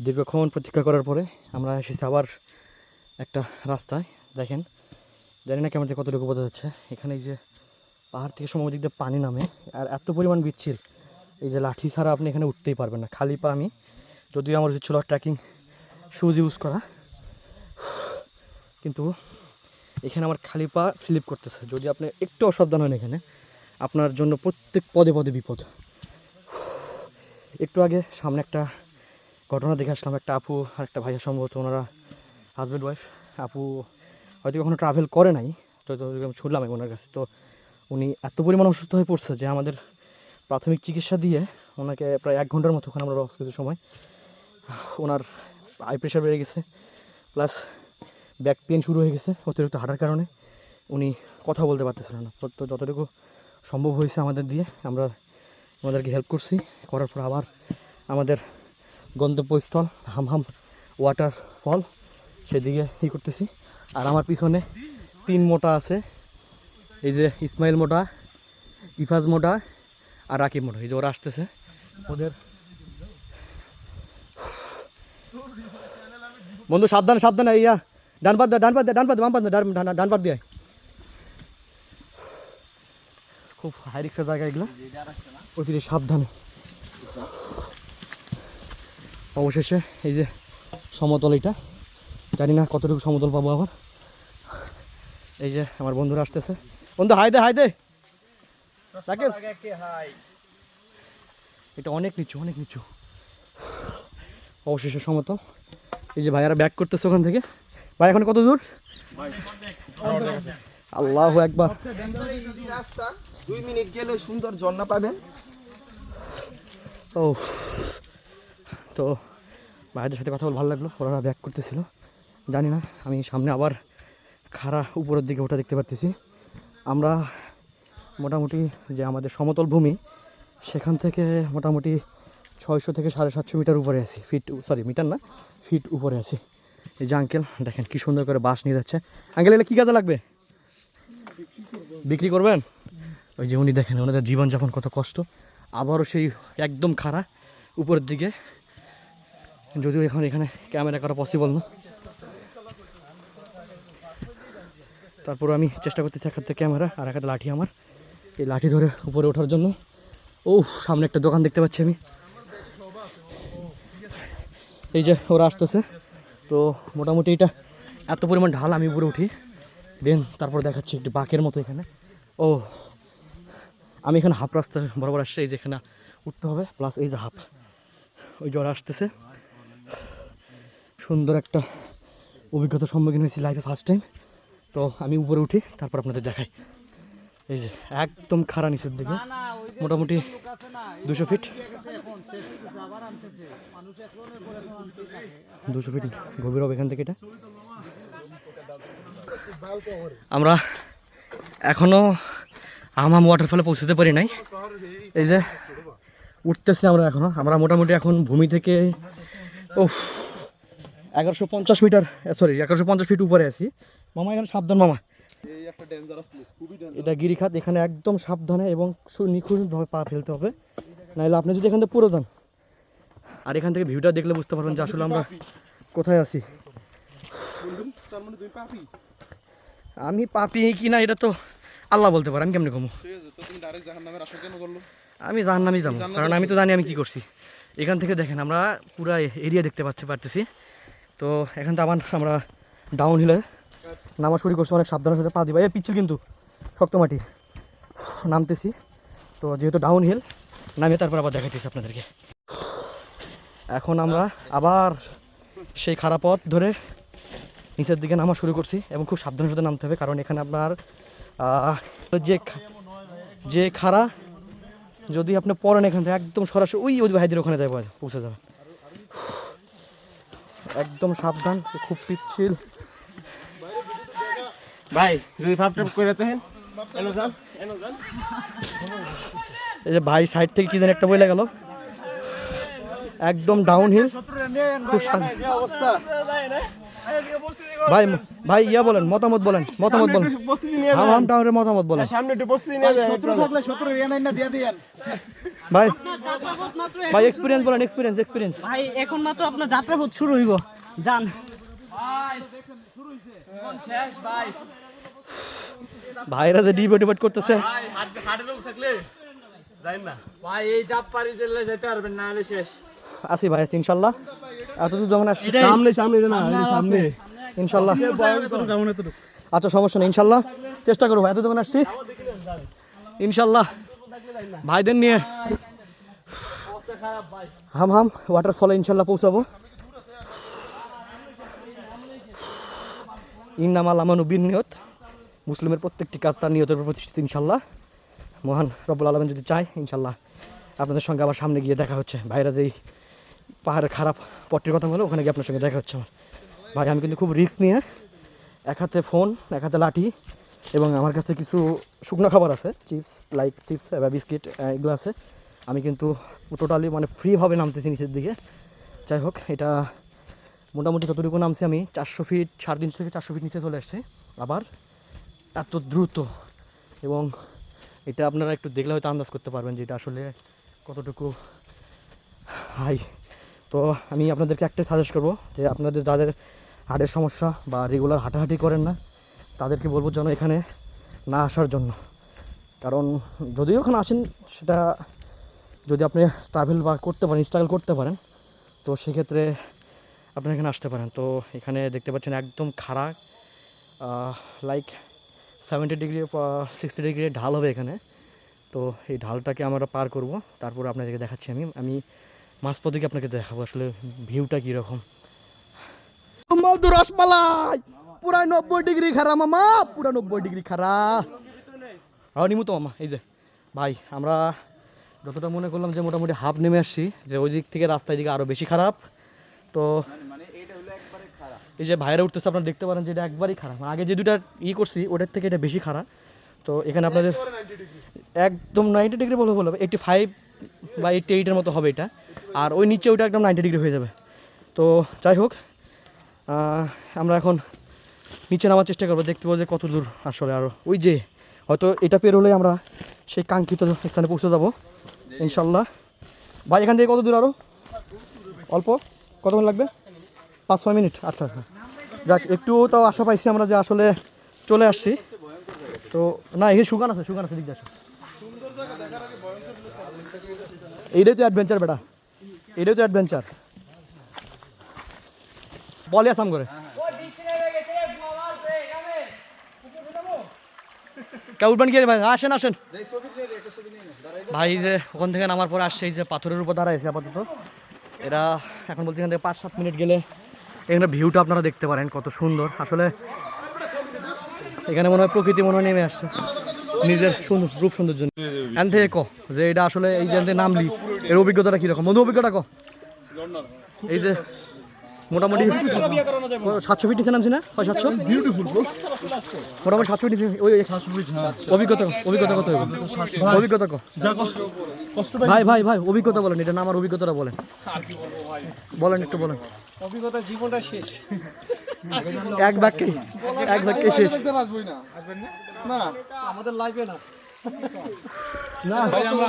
দীর্ঘক্ষণ প্রতীক্ষা করার পরে আমরা এসেছি আবার একটা রাস্তায়। দেখেন, জানি না ক্যামেরাতে কতটুকু বোঝা যাচ্ছে, এখানে এই যে পাহাড় থেকে সময় দিক দিয়ে পানি নামে আর এত পরিমাণ বিচ্ছিল, এই যে লাঠি ছাড়া আপনি এখানে উঠতেই পারবেন না। খালি পা আমি, যদিও আমার উচিত ছিল ট্রেকিং শুজ ইউজ করা, কিন্তু এখানে আমার খালি পা স্লিপ করতেছে। যদি আপনি একটু অসাবধান হন এখানে, আপনার জন্য প্রত্যেক পদে পদে বিপদ। একটু আগে সামনে একটা ঘটনা দেখে আসলাম, একটা আপু আর একটা ভাইয়া, সম্ভবত ওনারা হাজব্যান্ড ওয়াইফ। আপু হয়তো কখনো ট্রাভেল করে নাই, তো আমি শুনলাম ওনার কাছে। তো উনি এত পরিমাণ অসুস্থ হয়ে পড়ছে যে আমাদের প্রাথমিক চিকিৎসা দিয়ে ওনাকে প্রায় 1 ঘন্টার মতো ওখানে আমরা রক্স কিছু সময়, ওনার হাই প্রেশার বেড়ে গেছে, প্লাস ব্যাক পেন শুরু হয়ে গেছে অতিরিক্ত হাঁটার কারণে। উনি কথা বলতে পারতেছিলেন না। তো যতটুকু সম্ভব হয়েছে আমাদের দিয়ে আমরা ওনাদেরকে হেল্প করছি। করার পর আবার আমাদের গন্তব্যস্থল হামহাম ওয়াটারফল সেদিকে করতেছি। আর আমার পিছনে 3 মোটা আছে, এই যে ইসমাইল মোটা, ইফাজ মোটা আর রাকিব মোটা, এই যে ওরা আসতেছে। ওদের বন্ধু সাবধানে সাবধানে, ইয়া ডান পাত দে, ডান পাত দে, ডান পাত দে, বাম পাত দে, ডান পাত দিয়ে। খুব হাই রিক্সের জায়গা এগুলো, অতিরিক্ত সাবধানে। অবশেষে এই যে সমতল, এটা জানি না কতটুকু সমতল পাবো আবার। এই যে আমার বন্ধুরা আসতেছে। বন্ধু হাই দে, হাই দে। এটা অনেক নিচু, অনেক নিচু। অবশেষে সমতল। এই যে ভাইয়ারা ব্যাক করতেছে ওখান থেকে। ভাই এখন কত দূর? আল্লাহু আকবার। 2 মিনিট গেলে সুন্দর ঝর্ণা পাবেন। ও, তো ভাইদের সাথে কথা বলে ভালো লাগলো। ওরা ব্যাক করতেছিল, জানি না আমি সামনে আবার খাড়া উপরের দিকে ওটা দেখতে পারতেছি। আমরা মোটামুটি যে আমাদের সমতল ভূমি, সেখান থেকে মোটামুটি 600 থেকে 750 মিটার উপরে আছি, মিটার না, ফিট উপরে আছি। এই যে আঙ্কেল দেখেন কি সুন্দর করে বাঁশ নিয়ে যাচ্ছে। আঙ্কেল এলে কী কাজে লাগবে? বিক্রি করবেন? ওই যে উনি দেখেন, ওনাদের জীবনযাপন কত কষ্ট। আবারও সেই একদম খাড়া উপরের দিকে, যদিও এখন এখানে ক্যামেরা করা পসিবল না। তারপর আমি চেষ্টা করতেছি এক হাতে ক্যামেরা আর এক হাতে লাঠি আমার, এই লাঠি ধরে উপরে ওঠার জন্য। ও, সামনে একটা দোকান দেখতে পাচ্ছি আমি। এই যে ওরা আসতেছে। তো মোটামুটি এটা এত পরিমাণ ঢাল, আমি উপরে উঠি, দেন তারপর দেখাচ্ছি একটু বাঁকের মতো এখানে। ও, আমি এখানে হাফ রাস্তা বরাবর আসছে, এই যে এখানে উঠতে হবে, প্লাস এই যে হাফ, ওই যে ওরা আসতেছে। সুন্দর একটা অভিজ্ঞতার সম্মুখীন হয়েছি লাইফে, ফার্স্ট টাইম। তো আমি উপরে উঠি, তারপর আপনাদের দেখাই। এই যে একদম খাড়া নিচের দিকে, মোটামুটি 200 ফিট, 200 ফিট গভীর হবে এখান থেকে। এটা আমরা এখনও হামহাম ওয়াটারফলে পৌঁছতে পারি নাই। এই যে উঠতেছি আমরা মোটামুটি এখন ভূমি থেকে 1150 মিটার, 1150 ফিট উপরে আছি। মামা এখানে সাবধান মামা, এটা গিরিখাত, এখানে একদম সাবধানে এবং নিখুঁতভাবে পা ফেলতে হবে, নাহলে আপনি যদি এখান থেকে পড়ে যান। আর এখান থেকে ভিউটা দেখলে বুঝতে পারবেন যে আসলে আমরা কোথায় আছি। আমি পাপি কি না এটা তো আল্লাহ বলতে পারে, আমি কেমনি কমু? আমি জাহান্নামে যাবো, কারণ আমি তো জানি আমি কি করছি। এখান থেকে দেখেন আমরা পুরো এরিয়া দেখতে পারতেছি। তো এখান থেকে আবার আমরা ডাউন হিলে নামা শুরু করছি, অনেক সাবধানের সাথে পা দিবা, এই পিচ্ছিল কিন্তু শক্ত মাটি, নামতেছি। তো যেহেতু ডাউন হিল, নামিয়ে তারপর আবার দেখাচ্ছি আপনাদেরকে। এখন আমরা আবার সেই খারাপ পথ ধরে নিচের দিকে নামা শুরু করছি, এবং খুব সাবধানের সাথে নামতে হবে, কারণ এখানে আপনার যে খাড়া, যদি আপনি পড়েন এখান থেকে একদম সরাসরি ওই ভাইদের ওখানে যাবে, পৌঁছে যাবে। একদম সাবধান, খুব পিচ্ছিল ভাই, যদি ফাপটাপ করে দেন। এই যে ভাই সাইড থেকে কি যেন একটা বইলে গেল, একদম ডাউন হিল, খুব ভাই ভাই ইয়া বলেন, মতামত বলেন, মতামত বলেন। হাম টাউনের মতামত বলেন। সামনে একটু বসতে নিয়ে যায়। ভাই যাত্রাপথ মাত্র ভাই এক্সপিরিয়েন্স বলেন, এক্সপিরিয়েন্স। ভাই এখন মাত্র আপনার যাত্রাপথ শুরু হইব যান ভাইরা যে ডিবেট করতেছে, ভাই এই ডাব পারি দিলে যেতে পারবেন না, হলে শেষ। আসি ভাই আছি ইনশাল্লাহ। এতদূর যখন আসছি সামনে সামনে না, সামনে ইনশাল্লাহ। আচ্ছা সমস্যা নেই ইনশাল্লাহ, চেষ্টা করবো ভাই। এত যখন আসছি ইনশাল্লাহ ভাইদের নিয়ে হাম ওয়াটারফলে ইনশাল্লাহ পৌঁছাবো। ইন্নামাল আমানু বিনিয়ত, মুসলিমের প্রত্যেকটি কাজ তার নিয়তের উপর প্রতিষ্ঠিত ইনশাল্লাহ। মহান রব্বুল আলামিন যদি চায় ইনশাল্লাহ আপনাদের সঙ্গে আবার সামনে গিয়ে দেখা হচ্ছে। ভাইরা যেই পাহাড়ের খারাপ পট্টির কথা বলে ওখানে গিয়ে আপনার সঙ্গে দেখা হচ্ছে আমার। ভাই আমি কিন্তু খুব রিস্ক নিয়ে, এক হাতে ফোন, এক হাতে লাঠি, এবং আমার কাছে কিছু শুকনো খাবার আছে, চিপস বা বিস্কিট এগুলো আছে। আমি কিন্তু টোটালি মানে ফ্রিভাবে নামতেছি নিচের দিকে। যাই হোক, এটা মোটামুটি যতটুকু নামছি আমি 400 ফিট, 3.5 থেকে 400 ফিট নিচে চলে আসছে আবার এত দ্রুত। এবং এটা আপনারা একটু দেখলে হয়তো আন্দাজ করতে পারবেন যে এটা আসলে কতটুকু হাই। তো আমি আপনাদেরকে একটাই সাজেস্ট করবো যে আপনাদের যাদের হার্টের সমস্যা বা রেগুলার হাঁটাহাঁটি করেন না, তাদেরকে বলবো যেন এখানে না আসার জন্য। কারণ যদিও ওখানে আসেন, সেটা যদি আপনি ট্রাভেল বা করতে পারেন, স্ট্রাগল করতে পারেন, তো সেক্ষেত্রে আপনি এখানে আসতে পারেন। তো এখানে দেখতে পাচ্ছেন একদম খাড়া, লাইক 70 ডিগ্রি 60 ডিগ্রি ঢাল হবে এখানে। তো এই ঢালটাকে আমরা পার করব, তারপর আপনাদেরকে দেখাচ্ছি। আমি মাঝপথে আপনাকে দেখাবো আসলে ভিউটা কীরকম। মধু রসমালাই পুরা 90 ডিগ্রি খারা মামা, পুরা 90 ডিগ্রি খারা। নিমু তো মামা। এই যে ভাই আমরা যতটা মনে করলাম যে মোটামুটি হাফ নেমে আসছি, যে ওই দিক থেকে রাস্তায় দিকে আরও বেশি খারাপ। তো এই যে ভাইরা উঠতেছে, আপনারা দেখতে পারেন যে এটা একবারই খারাপ। আগে যে দুটা করছি ওটার থেকে এটা বেশি খারাপ। তো এখানে আপনাদের একদম 90 ডিগ্রি বলে 85 বা 88-এর মতো হবে এটা। আর ওই নিচে ওইটা একদম 90 ডিগ্রি হয়ে যাবে। তো যাই হোক, আমরা এখন নিচে নামার চেষ্টা করবো, দেখতে পাবো যে কত দূর আসলে। আর ওই যে হয়তো এটা পের হলে আমরা সেই কাঙ্ক্ষিত স্থানে পৌঁছে যাবো ইনশাল্লাহ। ভাই এখান থেকে কত দূর আরও? অল্প কতক্ষণ লাগবে? 5-6 মিনিট। আচ্ছা যাক, একটু তাও আশা পাইছি আমরা যে আসলে চলে আসছি। তো না, এখানে সুগান আছে দিক দিয়ে। এইটাই তো অ্যাডভেঞ্চার বেটা, এটাই তো অ্যাডভেঞ্চার। বলে আসাম করে কেউ উঠবেন কি ভাই? আসেন ভাই। যে ওখান থেকে নামার পর আসছে, এই যে পাথরের উপর দাঁড়াইছে আপাতত। এরা এখন বলতে এখান থেকে 5-7 মিনিট গেলে এখানে ভিউটা আপনারা দেখতে পারেন কত সুন্দর। আসলে এখানে মনে হয় প্রকৃতি মনে হয় নেমে আসছে নিজের রূপ সৌন্দর্য। এখান থেকে যে এটা আসলে এই যে নামলি, এর অভিজ্ঞতাটা কীরকম? মধু অভিজ্ঞতা এই যে মোটামুটি 700 ফিট নিচে নামছি না? 600 বিউটিফুল, মোটামুটি 700 ফিট নিচে। ওই অভিজ্ঞতা কত? অভিজ্ঞতা ভাই অভিজ্ঞতা বলেন, এটা নামার অভিজ্ঞতাটা বলেন একটু বলেন। অভিজ্ঞতা জীবনটা শেষ। এক বাক্যে শেষ না আমাদের লাইফে না ভাই, আমরা